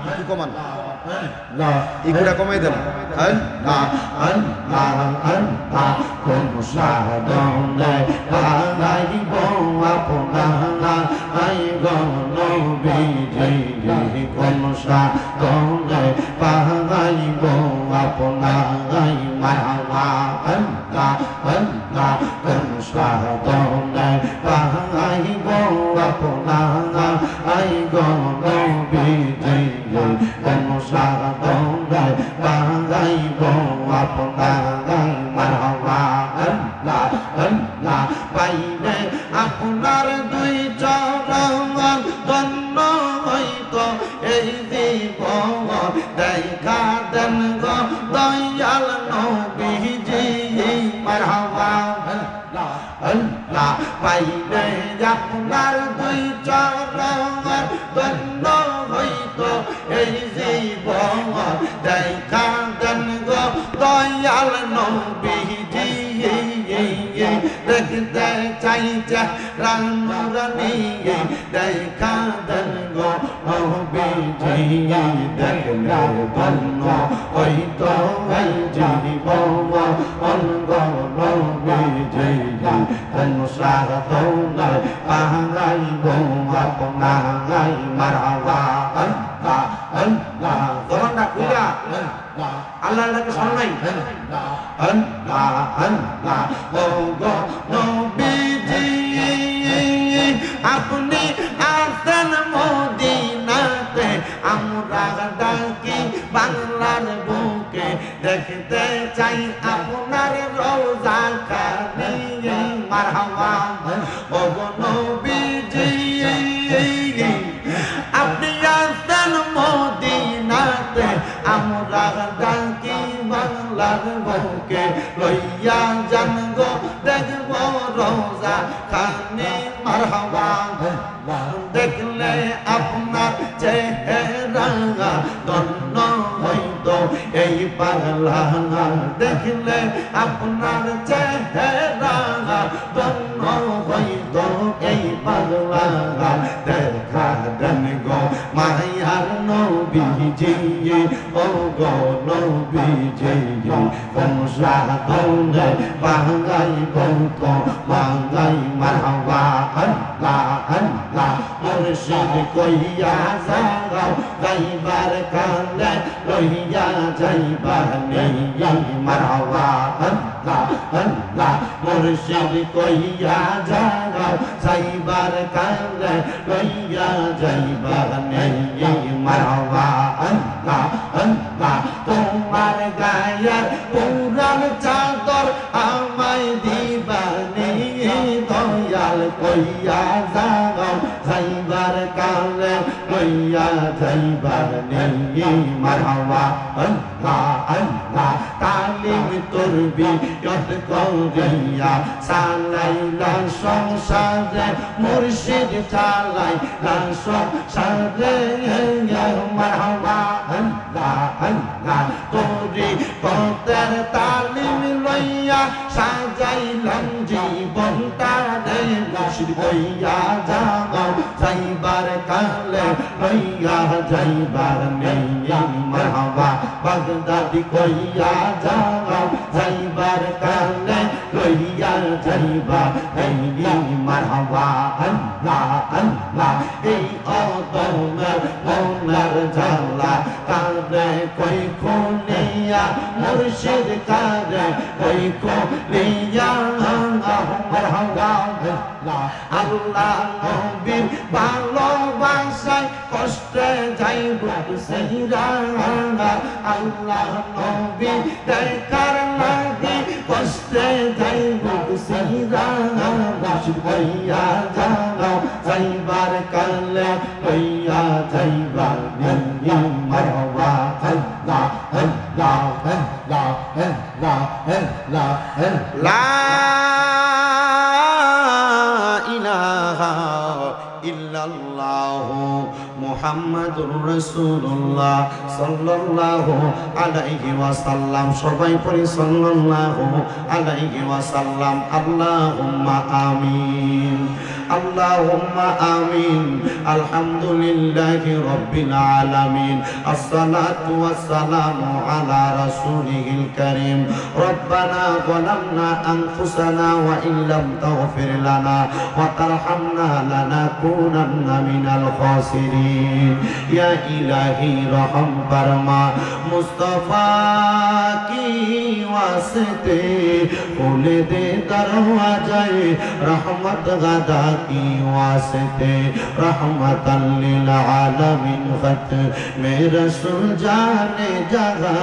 একটু কমান এগুলা কমাই দেন কোন সাধনে পাইব আপনার গণবিজি কোন সাধনে পাইব আপনার মাওলা কোন সাধনে পাইব আপনার গণবিজি কোন সাধনে পাইব আপনার মাওলা পাইলে আপনার দুই চরণ ধন্য হইত এই জীবন দেখা দেন গো দয়াল নবীজি মারহাবা পাইলে আপনার দুই চরণ ধন্য হইত এই জীবন দেখা দেন গো দয়াল নবীজি দেখতে চাইছে রানুরানি দেখা দেন গো নবীজি দেখলে ধন্য হইতো এই জীবন অঙ্গ নবীজি কোন সাধনে পাইব আপনার মারহাবা জবানটা খুইলা আল্লাহর ডাকে শোনো নাই ও গো নবীজি আপনি আছেন মদিনাতে আমরা ডাকি বাংলার বুকে দেখতে চাই আপনার রওজা খানি মারহাবা ও গো নবীজি আপনি আছেন মদিনাতে আমরা ডাকি বাংলার বুকে লইয়া যান গো দেখব রওজা খানি মারহাবা দেখলে আপনার চেহারা ধন্য হইত এই পাগলা দেখলে আপনার চেহারা ধন্য হইত এই পাগলা দেখা দেন গো মায়ার নবীজি ও গো নবীজি কোন সাধনে পাইব তো মাঙ্গাই মারহাবা মুর্শিদ কইয়া যাও যাইবার কালে লইয়া যাইবার নেই মারহাবা মুর্শিদ কইয়া যাও যাইবার কালে লইয়া যাইবার নেই মারহাবা তোমার গায়ের পুরান চাদর আমায় দিবানি দয়াল কইয়া যাও যাইবার কালে লইয়া যাইবার নেই মারহাবা তালিম তুরবি যত করিয়া চালাইলা সংসারে মুর্শিদ চালাইলা সংসারে মারহাবা তোরি পথের তালিম লইয়া সাজাইলাম জীবনটা রে মুর্শিদ কইয়া যাও যাইবার কালে লইয়া যাইবার নেই মারহাবা বাগদাদি কইয়া যাও যাইবার কালে লইয়া যাইবার নেই মারহাবা এই অদমের মনের জ্বালা কারে কই খুলিয়া মুর্শিদ কারে কই খুলিয়া মারহাবা আল্লাহ নবীর ভালোবাসায় কষ্টে যাইব সিরা আল্লাহ নবী দেখার লাগি কষ্টে যাইব সিরা মুর্শিদ কইয়া যাও যাইবার কালে কইয়া যাইবার নেই মারহাবা লা ইলাহা ইল্লাল্লাহু মুহাম্মাদুর রাসূলুল্লাহ সাল্লাল্লাহু আলাইহি ওয়াসাল্লাম সবাই পড়ি সাল্লাল্লাহু আলাইহি ওয়াসাল্লাম আল্লাহুম্মা আমিন আল্লাহুম্মা আমিন। আলহামদুলিল্লাহি রাব্বিল আলামিন। আসসালাতু ওয়াসসালামু আলা রাসূলিল কারীম। রব্বানা যালামনা আনফুসানা ওয়া ইল্লাম তাগফির লানা ওয়া তারহামনা লানাকুনান্না মিনাল খাসিরিন। ইয়া ইলাহি রহম ফরমা, মুস্তাফা কি ওয়াস্তে খুলে দে দরওয়াজায়ে রহমত গাদা কি ওয়াস্তে रहमतन लिल आलमीन खत में रसूल जाने जगह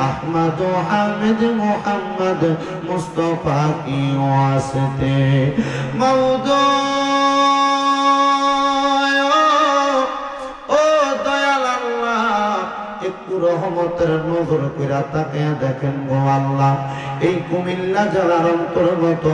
अहमद हामिद मोहम्मद मुस्तफा की वास्ते मौदो ओ दयाल अल्लाह একটু রহমতের নজর কইরা তাকে দেখেন গো আল্লাহ। এই কুমিল্লা জেলার অন্তর্গত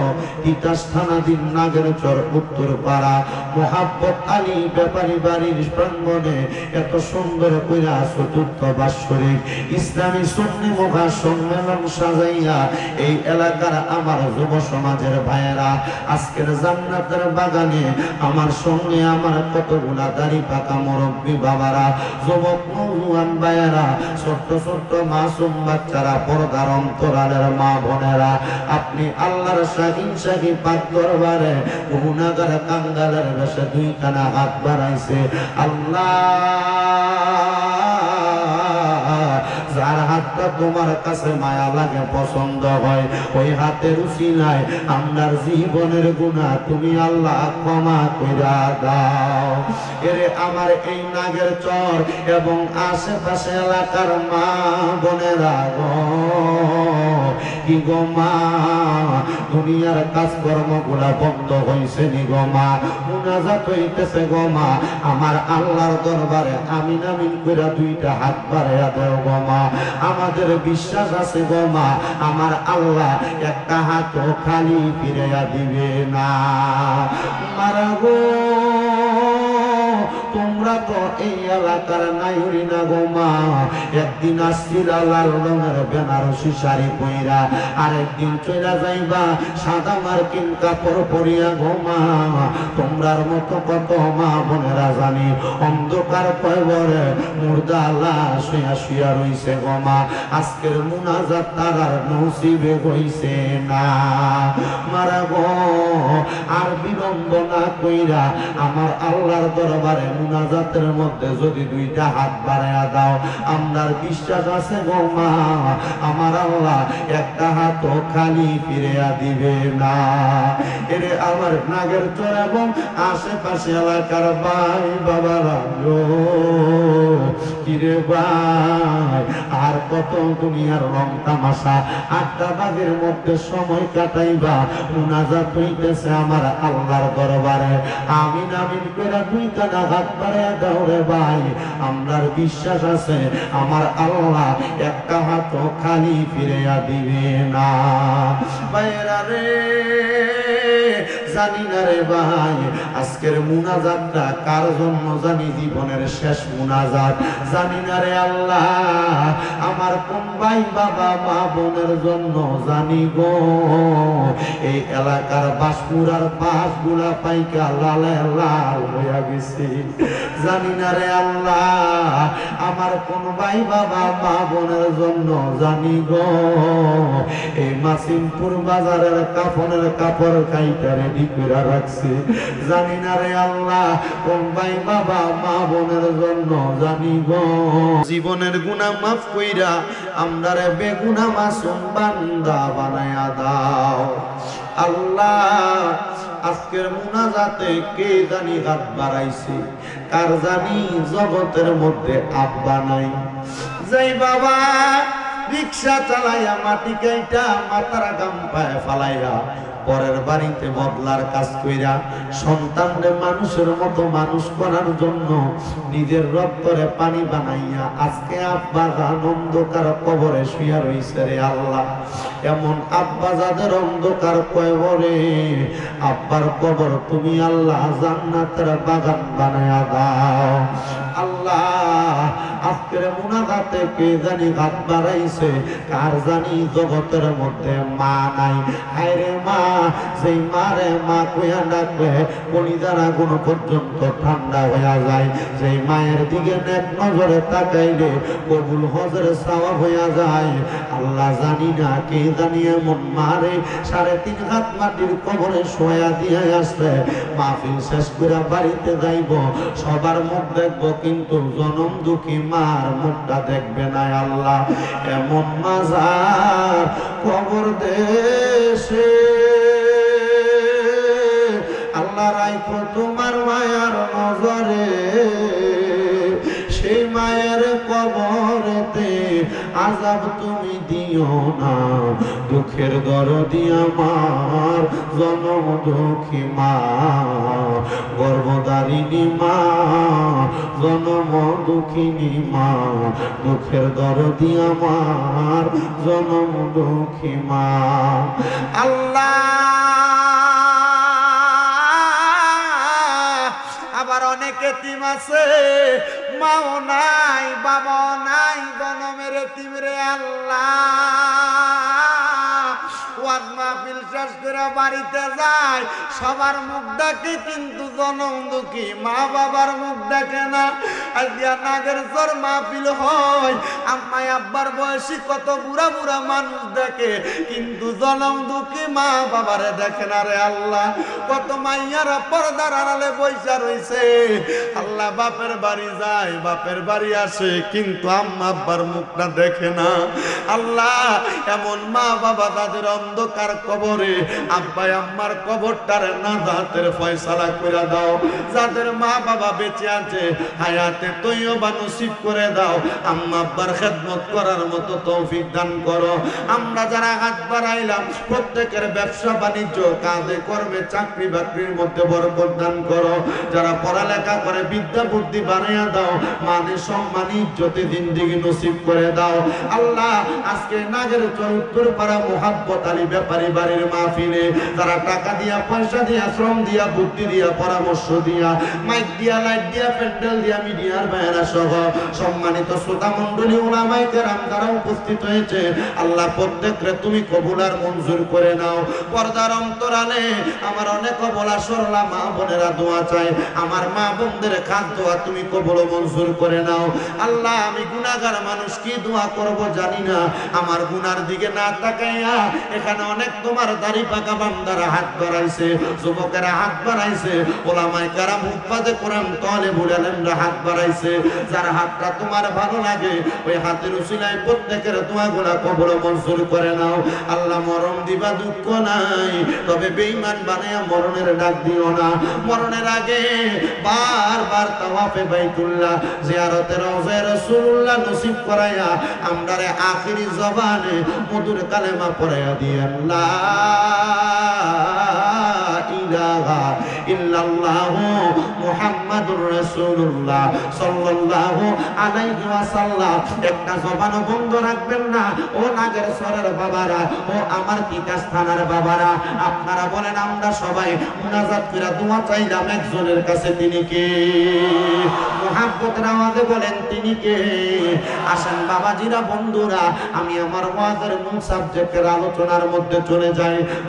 তিতাস থানাধীন নাগেরচর উত্তরপাড়া মোহাব্বত আলী ব্যাপারী বাড়ির প্রাঙ্গণে এত সুন্দর কইরা চতুর্থ বাৎসরিক ইসলামী সুন্নি মহা সম্মেলন সাজাইয়া এই এলাকার আমার যুব সমাজের ভাইয়েরা আজকের জান্নাতের বাগানে আমার সঙ্গে আমার কতগুলা দাড়ি পাকা মুরব্বী বাবারা, যুবক নওজোয়ান ভাইয়েরা, ছোট্ট ছোট্ট মাসুম বাচ্চারা, পর্দার অন্তরালের মা বোনেরা, আপনি আল্লাহর শাহিন শাহী পাক দরবারে গুনাহগার কাঙ্গালের বেশে দুইখানা হাত বাড়াইছে। আল্লাহ, যার হাতটা তোমার কাছে মায়া লাগে, পছন্দ হয়, ওই হাতের উসিলায় আমরার জীবনের গুনাহ তুমি আল্লাহ ক্ষমা কইরা দাও। এরে আমার এই নাগেরচর এবং আশেপাশে এলাকার মা বোনেরা গো, কি গো মা, দুনিয়ার কাজকর্ম গুলা বন্ধ হইছে নি গো মা, মুনাজাত হইতেছে গো মা, আমার আল্লাহর দরবারে আমিন আমিন কইরা দুইটা হাত বাড়াইয়া দেও গো মা। আমাদের বিশ্বাস আছে গো মা, আমার আল্লাহ একটা হাতও খালি ফিরাইয়া দিবে না। মারা গো, তোমরা তো এই এলাকার নাইরি না গো মা। একদিন আসছিল লাল রঙের বেনারসি শাড়ি পইরা, আরেকদিন চইলা যাইবা সাদা মার্কিন কাপড় পরিয়া গো মা। তোমরার মতো কত মা বোনেরা জানি অন্ধকার কয়বরে মুর্দা লাশ হইয়া শুইয়া রইছে গো মা। আজকের মুনাজাত তারার নসিবে হইছে না। মারা গো, আর বিলম্ব না কইরা আমার আল্লাহর দরবারে মুনাজাতের মধ্যে যদি দুইটা হাত বাড়াইয়া দাও, আমরার বিশ্বাস আছে গো মা, আমার আল্লাহ একটা হাতও খালি ফিরিয়া দিবে না। এরে আমার নাগেরচর এবং আশেপাশে এলাকার ভাই বাবারা গো, কিরে ভাই, আর কত দুনিয়ার রং তামাশা আড্ডাবাজির মধ্যে সময় কাটাইবা? মুনাজাত হইতেছে আমার আল্লাহর দরবারে, আমিন আমিন কইরা দুইখানা হাত বাড়াইয়া দাও রে ভাই। আমরার বিশ্বাস আছে আমার আল্লাহ একটা হাতও খালি ফিরিয়া দিবে না। ভাইরা রে, জানি না রে ভাই আজকের মুনাজাতটা কার জন্য জানি, জীবনের শেষ মুনাজাত জানি না রে আল্লাহ, আমার কোন ভাই বাবা মা বোনের জন্য জানি গো। এই এলাকার বাসপুরার বাসগুলা পাইকা লালে লাল হইয়া গেছে, জানি না রে আল্লাহ, আমার কোন ভাই বাবা মা বোনের জন্য জানি গো। এই মাসিমপুর বাজারের কাফনের কাপড় কাইটা রেডি করে রাখছে, জানি না রে আল্লাহ, কোন ভাই বাবা মা বোনের জন্য জানি গো। জীবনের গুনাহ মাফ কইরা আমরারে বেগুনা মাসুম বান্দা বানায়া দাও আল্লাহ। আজকের মুনাজাতে কে জানি হাত বাড়াইছে, কার জানি জগতের মধ্যে আব্বা নাই। যাই বাবা রিক্সা চালাইয়া মাটি কাইটা মাথার গাম পায়ে ফালাইয়া পরের বাড়িতে বদলার কাজ কইরা সন্তানদের মানুষের মতো মানুষ করার জন্য নিজের রক্তরে পানি বানাইয়া আজকে আব্বা জান অন্ধকার কবরে শুইয়া রইছে রে আল্লাহ। এমন আব্বা যাদের অন্ধকার কবরে, আব্বার কবর তুমি আল্লাহ জান্নাতের বাগান বানায়া দাও আল্লাহ। আজকের মুনাজাতে কে জানি হাত বাড়াইছে, কার জানি জগতের মধ্যে মা নাই। হায়রে মা, সেই মারে মা কইয়া ডাকবে কলিজার আগুন পর্যন্ত ঠান্ডা হইয়া যায়। সেই মায়ের দিকে নেক নজরে তাকাইলে কবুল হজের সওয়াব হইয়া যায়। আল্লাহ জানি না কে জানি এমন মারে 3.5 হাত মাটির কবরে শোয়া দিয়ে আসবে। মাহফিল শেষ করে বাড়িতে যাইব, সবার মুখ দেখব, কিন্তু জনম দুঃখী মার মুখটা দেখবে না। আল্লাহ এমন মাজার কবর দেশে আল্লাহ রাইখো তোমার মায়ার নজরে, সেই মায়ের কবরেতে আযাব তুমি দিও না। দুঃখের দরদি আমার জনম দুঃখী মা, গর্ভধারিণী মা, জনম দুঃখিনী মা, দুঃখের দরদি আমার জনম দুঃখী মা। আল্লাহ আবার অনেক এতিম আছে, মাও নাই, বাবাও নাই, জনমের এতিম রে আল্লাহ। ওয়াজ মাহফিল শেষ করে বাড়িতে যায়, সবার মুখ ডাকে, কিন্তু জনম দুঃখী মা বাবার মুখ ডাকে না। আজকে নাগের চর মাহফিল হয়, আম্মা আব্বার বয়সী কত বুড়া বুড়া মানুষ দেখে, কিন্তু জনম দুঃখী মা বাবারে দেখে না রে আল্লাহ। কত মাইয়ারা পর্দার আড়ালে বইসা রইছে, আল্লাহ বাপের বাড়ি যায়, বাপের বাড়ি আসে, কিন্তু আম্মা আব্বার মুখটা দেখে না। আল্লাহ এমন মা বাবা তাদের অন্ধকার কবরে, আব্বা আম্মার কবরটারে নাজাতের ফয়সালা করে দাও। যাদের মা বাবা বেঁচে আছে হায়াতে তৈয়বা নসিব করে দাও। আম্মা আব্বার খেদমত করার মতো তৌফিক দান করো। আমরা যারা হাত বাড়াইলাম প্রত্যেকের ব্যবসা বাণিজ্য কাজে কর্মে চাকরি বাকরির মধ্যে বরকত দান করো। যারা পড়ালেখা করে বিদ্যা বুদ্ধি বানাইয়া দাও, মানে সম্মান ইজ্জতে জিন্দেগি নসিব করে দাও। আল্লাহ আজকে নাগের চৌত্তর পাড়া মোহাব্বত আলী ব্যাপারী বাড়ির মাহফিলে তারা টাকা দিয়া, পয়সা দিয়া, শ্রম দিয়া, বুদ্ধি দিয়া, পরামর্শ দিয়া, মাইক দিয়া, লাইট দিয়া, প্যান্ডেল দিয়া, মিডিয়ার বাইরা সহ সম্মানিত শ্রোতা মণ্ডলী, উলামায়ে কেরাম যারা উপস্থিত হয়েছে, আল্লাহ প্রত্যেকরে তুমি কবুল আর মঞ্জুর করে নাও। পর্দার অন্তরালে আমার অনেক বলা সরলা মা বোনেরা দোয়া চাই, আমার মা বোনদের খাস দোয়া তুমি কবুল মঞ্জুর করে নাও। আল্লাহ আমি গুনাহগার মানুষ, কি দোয়া করব জানি না। আমার গুনার দিকে না তাকাইয়া এখানে অনেক তোমার দাড়ি পাকা বান্দারা হাত বাড়াইছে, যুবকেরা হাত বাড়াইছে, ওলামায়ে কেরাম হুফাজে কোরআন তালেবুল ইলমরা হাত বাড়াইছে। যার হাতটা তোমার ভালো লাগে ওই হাতের উসিলায় প্রত্যেকের দোয়াগুলা কবুল মঞ্জুর করে নাও। আল্লাহ মরণ দিবা দুঃখ নাই, তবে বেঈমান বানায়া মরণের ডাক দিও না। মরণের আগে বারবার তাওয়াফে বাইতুল্লাহ, জিয়ারতে রওজা রাসূলুল্লাহ নসিব করায়া আমরারে আখিরি জবানে মধুর কালেমা পড়ায়া দিয়েন, লা ইলাহা ইল্লাল্লাহু মুহাম্মাদুর রাসূলুল্লাহ সাল্লাল্লাহু আলাইহি ওয়াসাল্লাম। একটা জবান বন্ধ রাখবেন না। ও নাগের সরের বাবারা, ও আমার তিতাস থানার বাবারা, আপনারা বলেন আমরা সবাই মুনাজাত করে দোয়া চাইলাম একজনের কাছে, তিনি কে? মুহাব্বতের আওয়াজে বলেন তিনি কে? আসেন বাবাজিরা, বন্ধুরা, আমি আমার ওয়াজের মূল সাবজেক্টের আলোচনার মধ্যে চলে যাই।